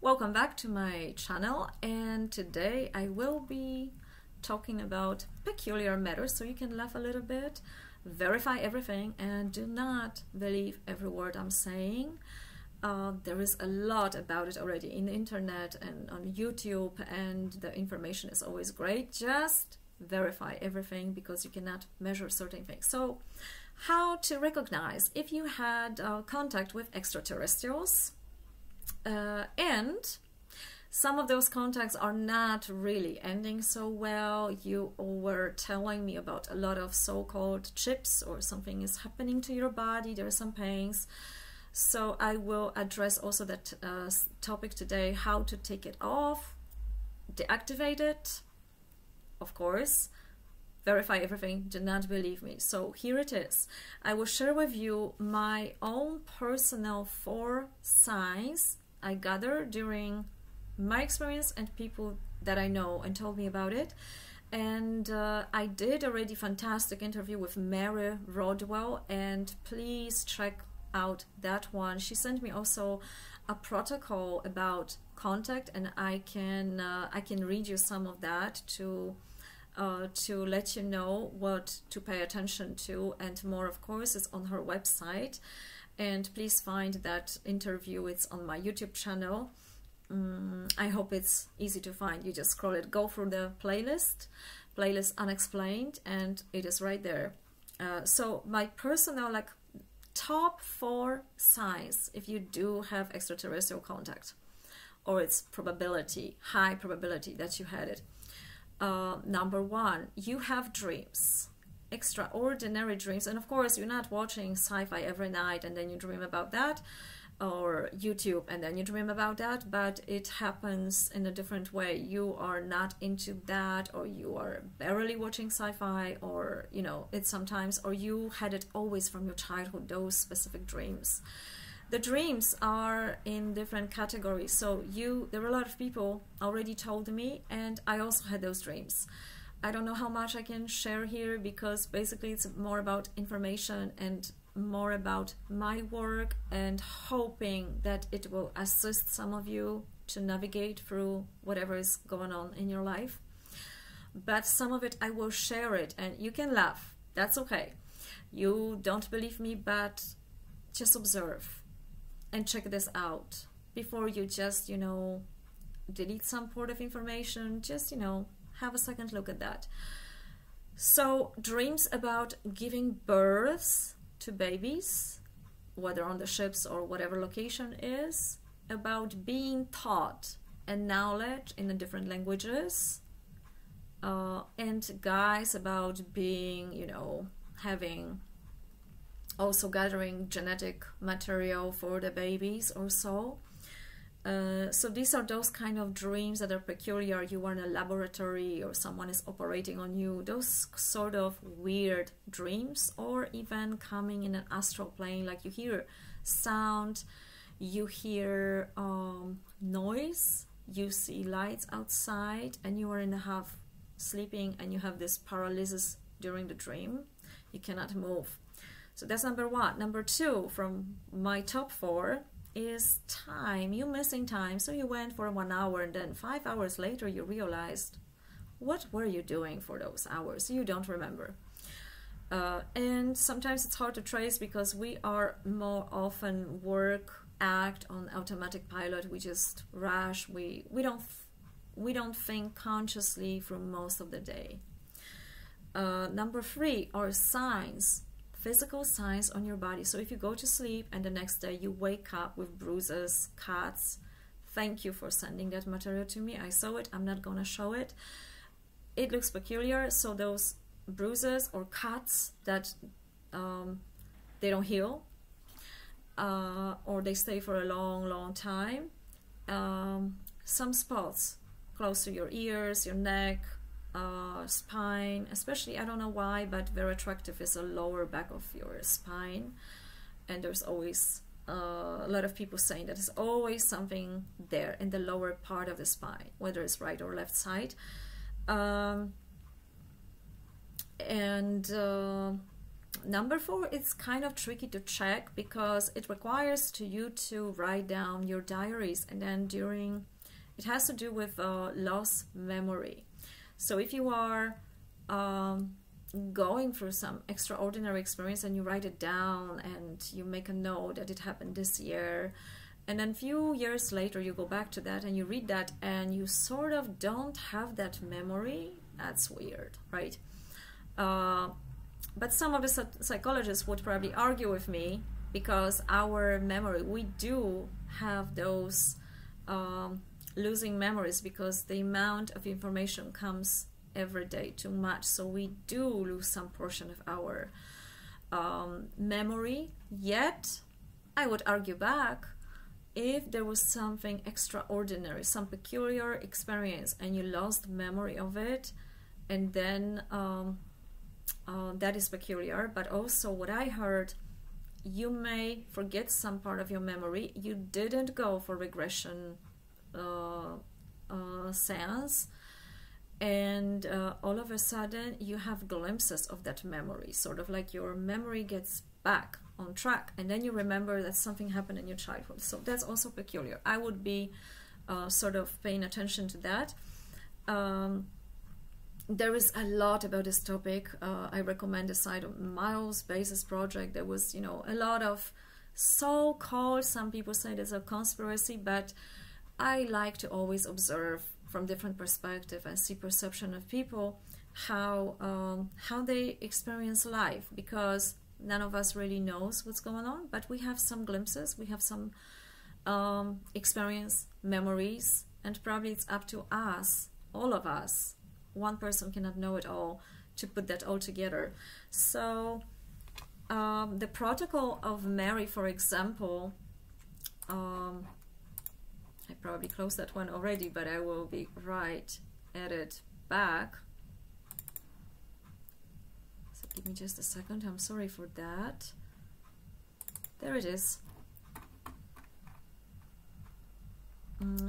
Welcome back to my channel, and today I will be talking about peculiar matters, so you can laugh a little bit, verify everything, and do not believe every word I'm saying. There is a lot about it already in the internet and on YouTube, and the information is always great. Just verify everything because you cannot measure certain things. So how to recognize if you had contact with extraterrestrials, and some of those contacts are not really ending so well. You were telling me about a lot of so-called chips, or something is happening to your body, there are some pains. So I will address also that topic today, how to take it off, deactivate it, of course, verify everything, do not believe me. So here it is. I will share with you my own personal 4 signs I gathered during my experience and people that I know and told me about it. And I did already fantastic interview with Mary Rodwell, and please check out that one. She sent me also a protocol about contact, and I can read you some of that to let you know what to pay attention to, and more, of course, is on her website. And please find that interview, it's on my YouTube channel. I hope it's easy to find. You just scroll it, go through the playlist Unexplained, and it is right there. So my personal top 4 signs if you do have extraterrestrial contact, or it's probability, high probability that you had it. Number 1, you have dreams, extraordinary dreams. And of course, you're not watching sci-fi every night and then you dream about that, or YouTube and then you dream about that, but it happens in a different way. You are not into that, or you are barely watching sci-fi, or you know, it's sometimes, or you had it always from your childhood, those specific dreams. The dreams are in different categories. So there were a lot of people already told me, and I also had those dreams. I don't know how much I can share here, because basically it's more about information and more about my work, and hoping that it will assist some of you to navigate through whatever is going on in your life. But some of it I will share it, and you can laugh, that's okay. You don't believe me, but just observe and check this out before you just, you know, delete some part of information. Just, you know, have a second look at that. So dreams about giving birth to babies, whether on the ships or whatever location is, about being taught and knowledge in the different languages, and guys about being, you know, having also gathering genetic material for the babies or so. So these are those kind of dreams that are peculiar. You are in a laboratory or someone is operating on you, those sort of weird dreams. Or even coming in an astral plane, like you hear sound, you hear noise, you see lights outside, and you are in a half sleeping and you have this paralysis during the dream. You cannot move. So that's number 1. Number 2 from my top 4 is time. You missing time. So you went for 1 hour, and then 5 hours later you realized, what were you doing for those hours? You don't remember. And sometimes it's hard to trace, because we are more often act on automatic pilot. We just rush. We don't think consciously for most of the day. Number 3 are signs, physical signs on your body. So if you go to sleep and the next day you wake up with bruises, cuts, thank you for sending that material to me. I saw it. I'm not gonna show it. It looks peculiar. So those bruises or cuts that they don't heal, or they stay for a long time. Some spots close to your ears, your neck, spine, especially, I don't know why, but very attractive is the lower back of your spine. And there's always a lot of people saying that there's always something there in the lower part of the spine, whether it's right or left side. Number 4, it's kind of tricky to check because it requires you to write down your diaries, and then it has to do with lost memory. So if you are going through some extraordinary experience and you write it down and you make a note that it happened this year, and then a few years later you go back to that and you read that and you sort of don't have that memory, that's weird, right? But some of the psychologists would probably argue with me, because our memory, we do have those losing memories because the amount of information comes every day too much, so we do lose some portion of our memory. Yet I would argue back, if there was something extraordinary, some peculiar experience, and you lost memory of it, and then that is peculiar. But also what I heard, you may forget some part of your memory. You didn't go for regression seance, and all of a sudden you have glimpses of that memory, sort of like your memory gets back on track, and then you remember that something happened in your childhood. So that's also peculiar. I would be sort of paying attention to that. There is a lot about this topic. I recommend the site of Miles Basis Project. There was, a lot of so-called, some people say there's a conspiracy, but I like to always observe from different perspectives and see perception of people, how they experience life, because none of us really knows what's going on, but we have some glimpses, we have some experience, memories, and probably it's up to us, all of us. One person cannot know it all, to put that all together. So the protocol of Mary, for example, I probably closed that one already, but I will be right at it back. So give me just a second. I'm sorry for that. There it is.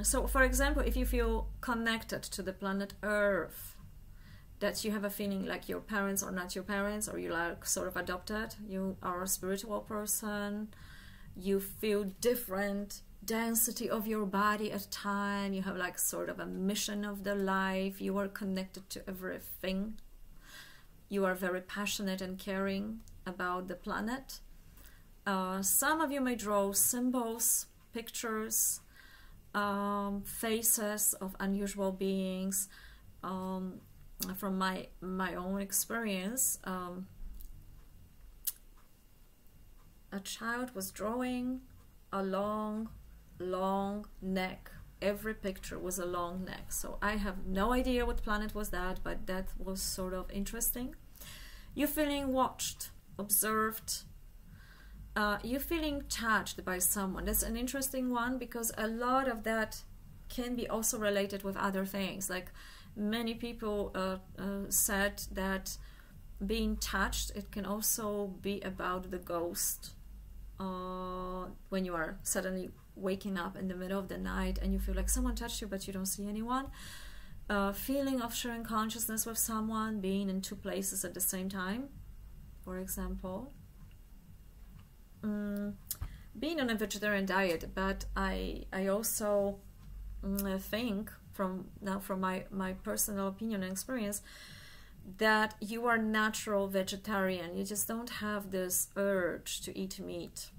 So, for example, if you feel connected to the planet Earth, that you have a feeling like your parents are not your parents, or you're like sort of adopted, you are a spiritual person, you feel different density of your body at time, you have like sort of a mission of the life, you are connected to everything, you are very passionate and caring about the planet. Some of you may draw symbols, pictures, faces of unusual beings. From my own experience, a child was drawing a long neck. Every picture was a long neck. So I have no idea what planet was that, but that was sort of interesting. You're feeling watched, observed. You're feeling touched by someone. That's an interesting one, because a lot of that can be also related with other things. Like many people said that being touched, it can also be about the ghost. When you are suddenly waking up in the middle of the night and you feel like someone touched you but you don't see anyone. Feeling of sharing consciousness with someone, being in two places at the same time, for example. Being on a vegetarian diet, but I also think from my personal opinion and experience that you are natural vegetarian. You just don't have this urge to eat meat.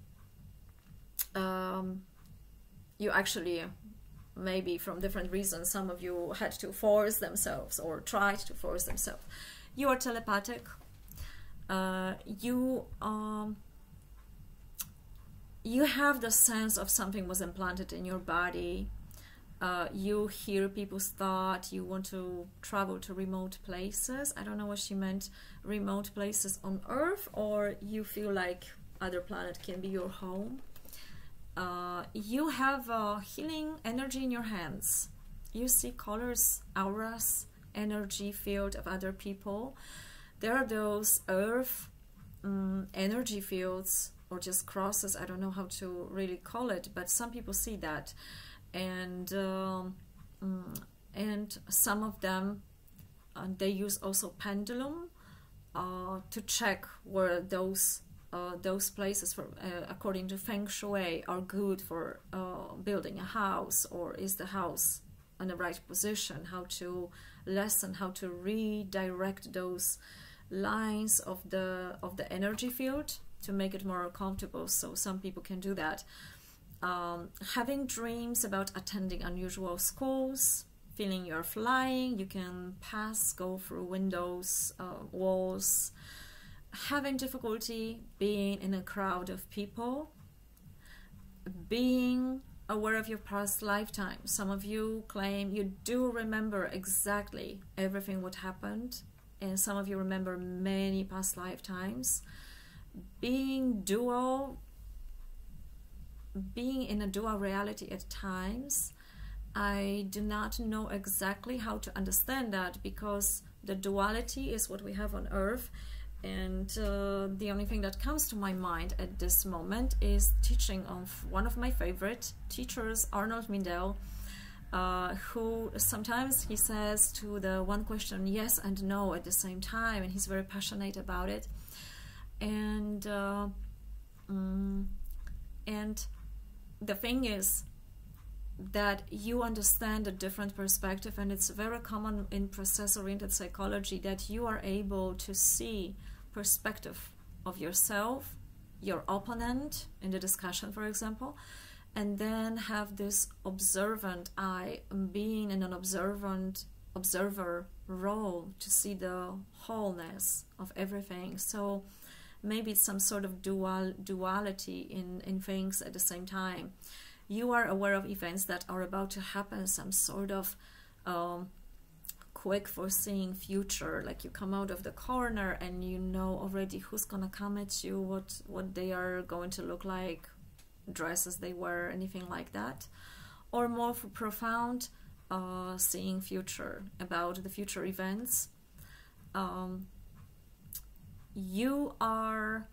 You actually, maybe from different reasons, some of you had to force themselves or tried to force themselves. You are telepathic. You have the sense of something was implanted in your body. You hear people's thought. You want to travel to remote places. I don't know what she meant, remote places on Earth, or you feel like other planet can be your home. You have healing energy in your hands. You see colors, auras, energy field of other people. There are those Earth energy fields, or just crosses. I don't know how to really call it, but some people see that. And some of them, they use also pendulum to check where those places, for, according to Feng Shui, are good for building a house, or is the house in the right position, how to lessen, how to redirect those lines of the energy field to make it more comfortable. So some people can do that. Having dreams about attending unusual schools, feeling you're flying, you can go through windows, walls, having difficulty being in a crowd of people, being aware of your past lifetime. Some of you claim you do remember exactly everything what happened, and some of you remember many past lifetimes. Being in a dual reality at times. I do not know exactly how to understand that, because the duality is what we have on Earth, and the only thing that comes to my mind at this moment is teaching of one of my favorite teachers, Arnold Mindell, who sometimes he says to the one question yes and no at the same time, and he's very passionate about it. And the thing is that you understand a different perspective, and it's very common in process-oriented psychology that you are able to see perspective of yourself, your opponent in the discussion, for example, and then have this observant eye, being in an observer role to see the wholeness of everything. So maybe it's some sort of duality in things at the same time. You are aware of events that are about to happen, some sort of quick foreseeing future, like you come out of the corner and you know already who's gonna come at you, what they are going to look like, dresses they wear, anything like that. Or more profound, seeing future, about the future events. You are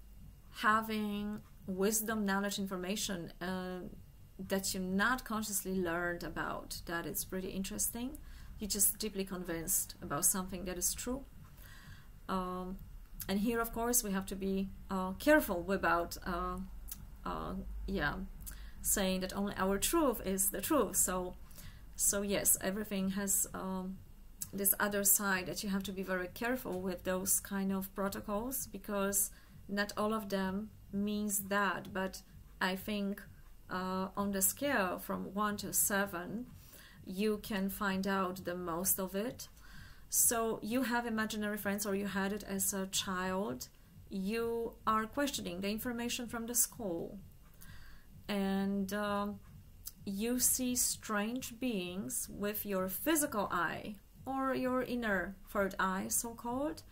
having wisdom, knowledge, information that you not consciously learned about, that it's pretty interesting. You're just deeply convinced about something that is true. And here, of course, we have to be careful about saying that only our truth is the truth. So yes, everything has this other side that you have to be very careful with those kind of protocols, because not all of them means that. But I think on the scale from 1 to 7, you can find out the most of it. So you have imaginary friends, or you had it as a child. You are questioning the information from the school, and you see strange beings with your physical eye, or your inner third eye, so-called.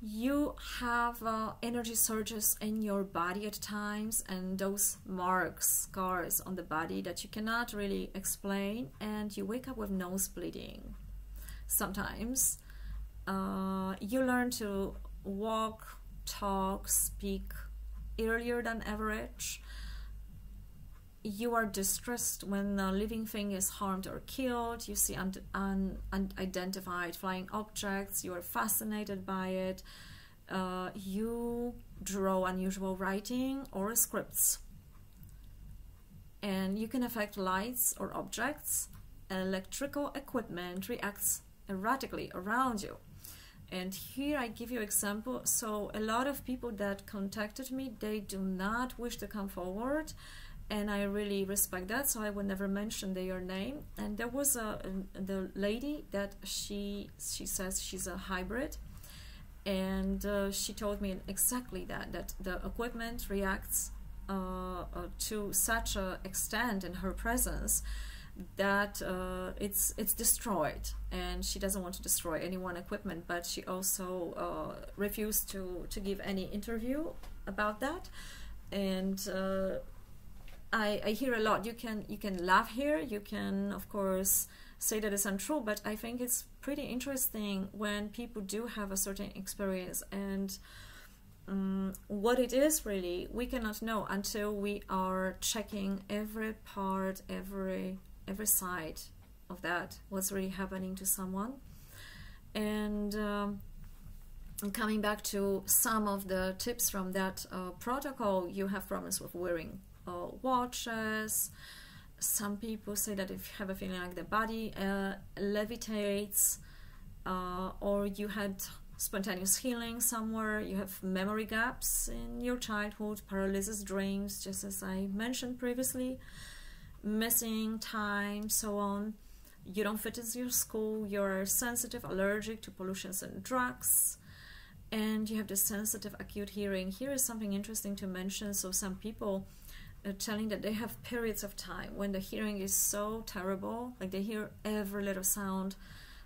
You have energy surges in your body at times, and those marks, scars on the body that you cannot really explain, and you wake up with nose bleeding. Sometimes you learn to walk, talk, speak earlier than average. You are distressed when a living thing is harmed or killed. You see unidentified flying objects. You are fascinated by it. You draw unusual writing or scripts. And you can affect lights or objects. Electrical equipment reacts erratically around you. And here I give you example. So a lot of people that contacted me, they do not wish to come forward, and I really respect that, so I would never mention their name. And there was the lady that she says she's a hybrid, and she told me exactly that the equipment reacts to such an extent in her presence that it's destroyed, and she doesn't want to destroy anyone's equipment, but she also refused to give any interview about that. And I hear a lot. You can laugh here, you can of course say that it's untrue, but I think it's pretty interesting when people do have a certain experience, and what it is really we cannot know until we are checking every part, every side of that, what's really happening to someone. And And coming back to some of the tips from that protocol, you have problems with wearing watches. Some people say that if you have a feeling like the body levitates, or you had spontaneous healing somewhere, you have memory gaps in your childhood, paralysis dreams, just as I mentioned previously, missing time, so on. You don't fit into your school, you're sensitive, allergic to pollutions and drugs, and you have this sensitive acute hearing. Here is something interesting to mention. So some people are telling that they have periods of time when the hearing is so terrible, like they hear every little sound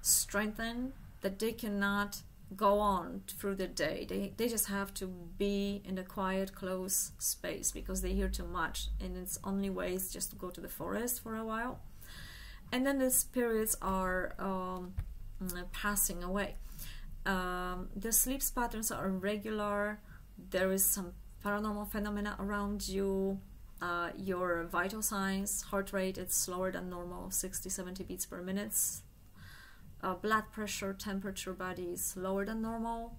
strengthen, that they cannot go on through the day. They just have to be in a quiet, close space because they hear too much, and its only way is just to go to the forest for a while. And then these periods are passing away. The sleep patterns are irregular. There is some paranormal phenomena around you. Your vital signs, heart rate, it's slower than normal, 60-70 beats per minute. Blood pressure, temperature, body is lower than normal.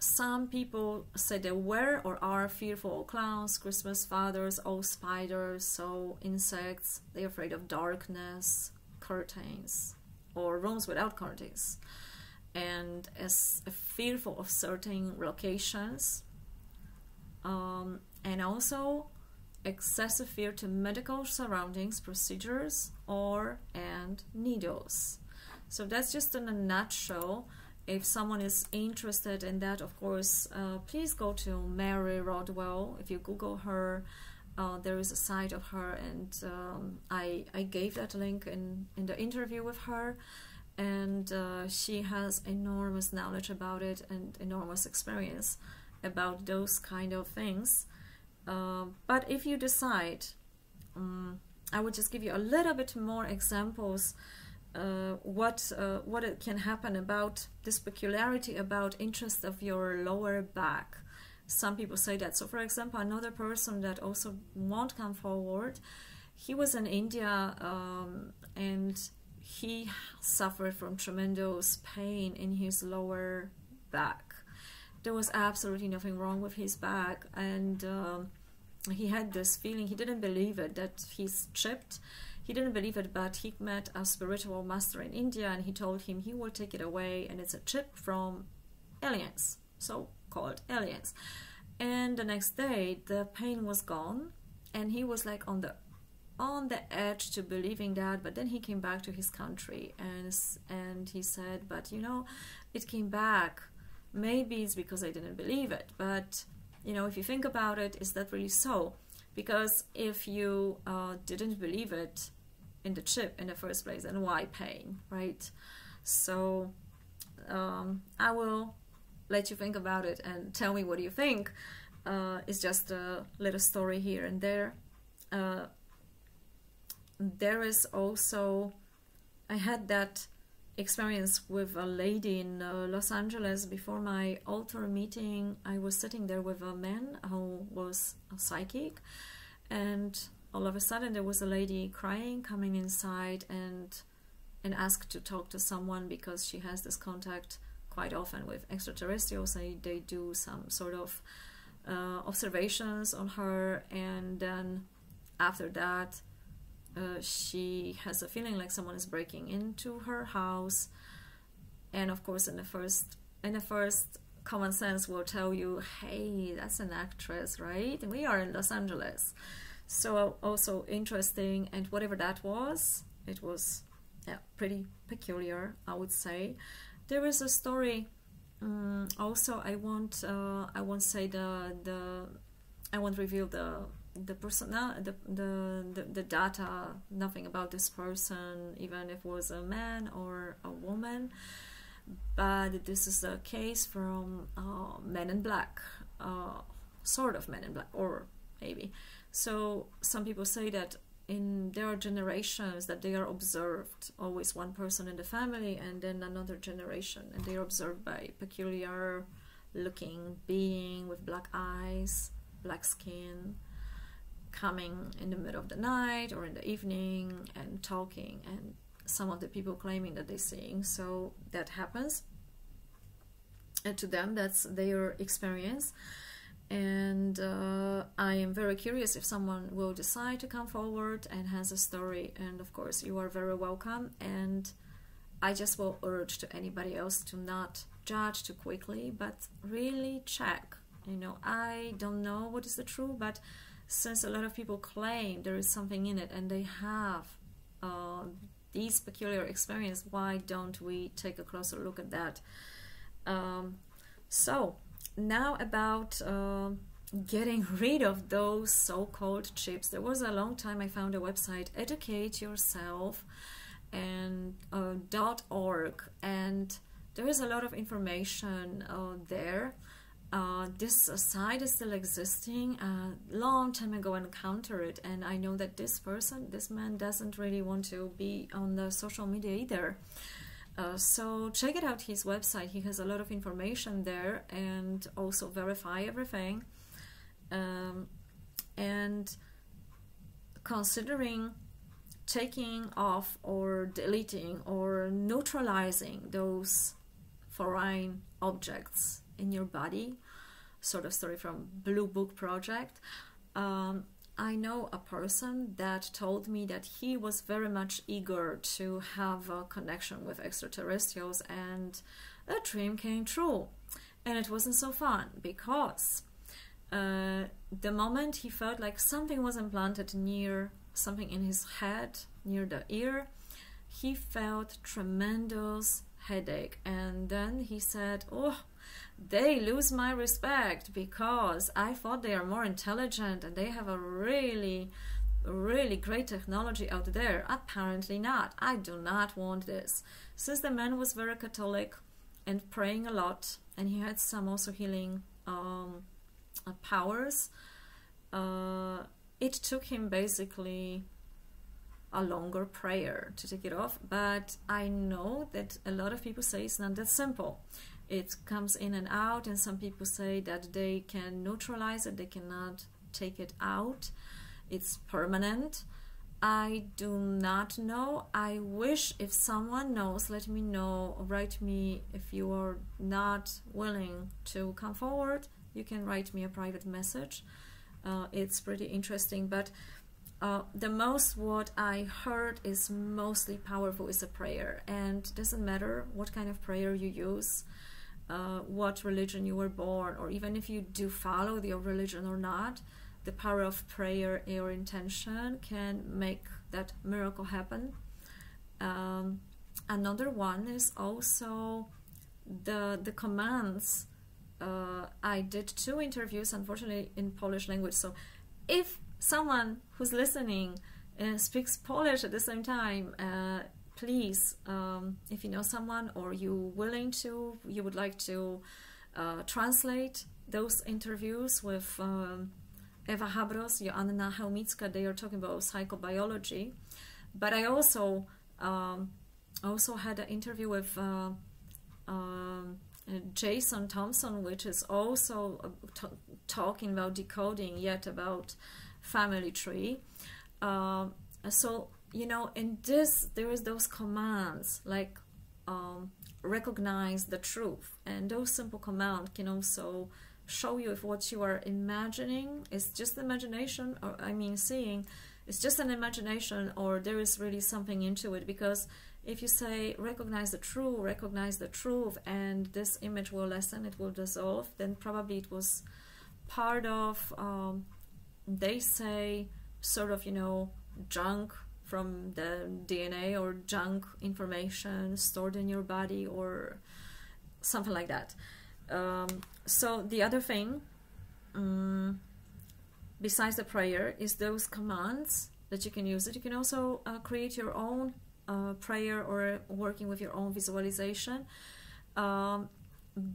Some people say they were or are fearful of clowns, Christmas fathers, old spiders, so insects. They're afraid of darkness, curtains, or rooms without curtains, and is fearful of certain locations, and also excessive fear to medical surroundings, procedures, and needles. So that's just in a nutshell. If someone is interested in that, of course, please go to Mary Rodwell. If you Google her, there is a site of her, and I gave that link in the interview with her, and she has enormous knowledge about it and enormous experience about those kind of things. But if you decide, I would just give you a little bit more examples what it can happen about this peculiarity about interest of your lower back. Some people say that. So for example, another person that also won't come forward, he was in India, and he suffered from tremendous pain in his lower back. There was absolutely nothing wrong with his back, and he had this feeling, he didn't believe it, that he's chipped. He didn't believe it, but he met a spiritual master in India, and he told him he will take it away, and it's a chip from aliens, so-called aliens. And the next day, the pain was gone, and he was like on the edge to believing that. But then he came back to his country, and he said, but you know, it came back. Maybe it's because I didn't believe it, but you know, if you think about it, is that really so? Because if you didn't believe it in the chip in the first place, then why pain, right? So I will let you think about it and tell me what you think. It's just a little story here and there. There is also, I had that experience with a lady in Los Angeles before my altar meeting. I was sitting there with a man who was a psychic, and all of a sudden there was a lady crying, coming inside and asked to talk to someone because she has this contact quite often with extraterrestrials. They do some sort of observations on her, and then after that she has a feeling like someone is breaking into her house. And of course, in the first common sense will tell you, hey, that's an actress, right? And we are in Los Angeles. So also interesting, and whatever that was, it was pretty peculiar, I would say. There is a story. Also, I won't say I won't reveal the personnel, the data, nothing about this person, even if it was a man or a woman. But this is a case from Men in Black, sort of Men in Black, or maybe. So some people say that in their generations that they are observed, always one person in the family and then another generation, and they are observed by a peculiar looking being with black eyes, black skin, coming in the middle of the night or in the evening and talking and some of the people claiming that they're seeing. So that happens to them. That's their experience. And I am very curious if someone will decide to come forward and has a story. And of course, you are very welcome. And I just will urge to anybody else to not judge too quickly, but really check. You know, I don't know what is the truth, but since a lot of people claim there is something in it and they have these peculiar experience, why don't we take a closer look at that? So now about getting rid of those so-called chips. There was a long time I found a website, Educate Yourself and .org, and there is a lot of information there. This site is still existing. Long time ago I encountered it, and I know that this man doesn't really want to be on the social media either. So check it out, his website. He has a lot of information there, and also verify everything. And considering taking off or deleting or neutralizing those foreign objects in your body, sort of story from Blue Book Project. I know a person that told me that he was very much eager to have a connection with extraterrestrials, and a dream came true. And it wasn't so fun, because the moment he felt like something was implanted near something in his head, near the ear, he felt tremendous headache. And then he said, oh, they lose my respect because I thought they are more intelligent and they have a really, really great technology out there. Apparently not. I do not want this. Since the man was very Catholic and praying a lot, and he had some also healing powers, it took him basically a longer prayer to take it off. But I know that a lot of people say it's not that simple. It comes in and out, and some people say that they can neutralize it, they cannot take it out. It's permanent. I do not know. I wish if someone knows, let me know, write me. If you are not willing to come forward, you can write me a private message. It's pretty interesting, but the most what I heard is mostly powerful is a prayer, and it doesn't matter what kind of prayer you use, what religion you were born, or even if you do follow your religion or not, the power of prayer, your intention can make that miracle happen. Another one is also the commands. I did 2 interviews, unfortunately in Polish language, so if someone who's listening speaks Polish at the same time, please, if you know someone or you would like to translate those interviews with Ewa Habros, Joanna Chełmicka. They are talking about psychobiology. But I also had an interview with Jason Thompson, which is also talking about decoding, yet about family tree. So, you know, in this, there is those commands like recognize the truth, and those simple commands can also show you if what you are imagining is just imagination, or I mean seeing, it's just an imagination, or there is really something into it. Because if you say recognize the truth, and this image will lessen, it will dissolve, then probably it was part of, they say, sort of, you know, junk from the DNA or junk information stored in your body or something like that. So the other thing, besides the prayer, is those commands that you can use. It you can also create your own prayer or working with your own visualization.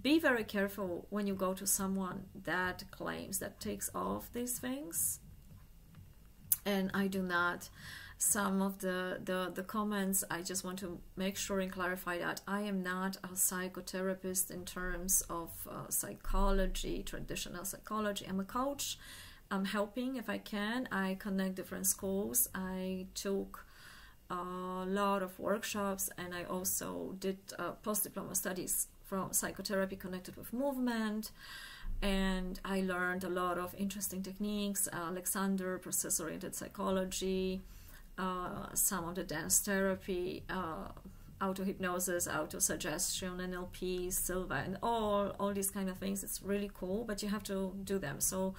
Be very careful when you go to someone that claims, that takes off these things. And I do not. Some of the comments, I just want to make sure and clarify that I am not a psychotherapist in terms of psychology, traditional psychology. I'm a coach. I'm helping if I can. I connect different schools. I took a lot of workshops, and I also did post-diploma studies from psychotherapy connected with movement, and I learned a lot of interesting techniques, Alexander, process-oriented psychology, some of the dance therapy, auto-hypnosis, auto-suggestion, NLP, Silva, and all these kind of things. It's really cool, but you have to do them. So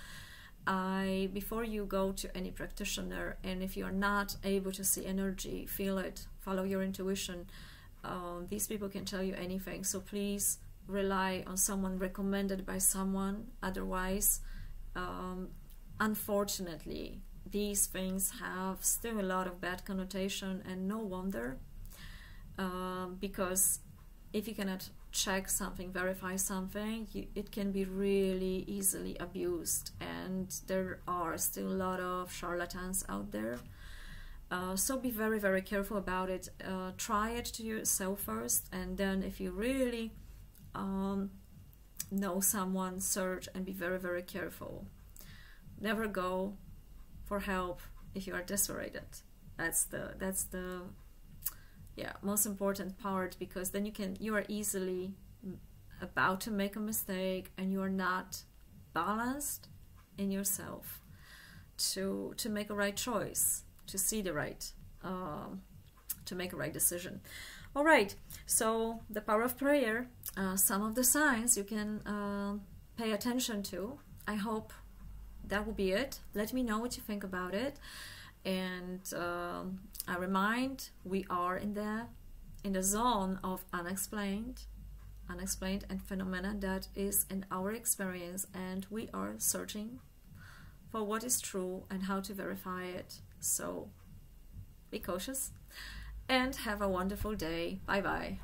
before you go to any practitioner, and if you are not able to see energy, feel it, follow your intuition, these people can tell you anything. So please rely on someone recommended by someone. Otherwise, unfortunately, these things have still a lot of bad connotation, and no wonder, because if you cannot check something, verify something, it can be really easily abused, and there are still a lot of charlatans out there. So be very, very careful about it. Try it to yourself first, and then if you really know someone, search, and be very, very careful. Never go for help if you are desperate. That's the most important part, because then you are easily about to make a mistake, and you are not balanced in yourself to make a right choice, to see the right, to make a right decision. All right, so the power of prayer, some of the signs you can pay attention to. I hope that will be it. Let me know what you think about it. And I remind, we are in the zone of unexplained and phenomena that is in our experience, and we are searching for what is true and how to verify it. So be cautious and have a wonderful day. Bye bye.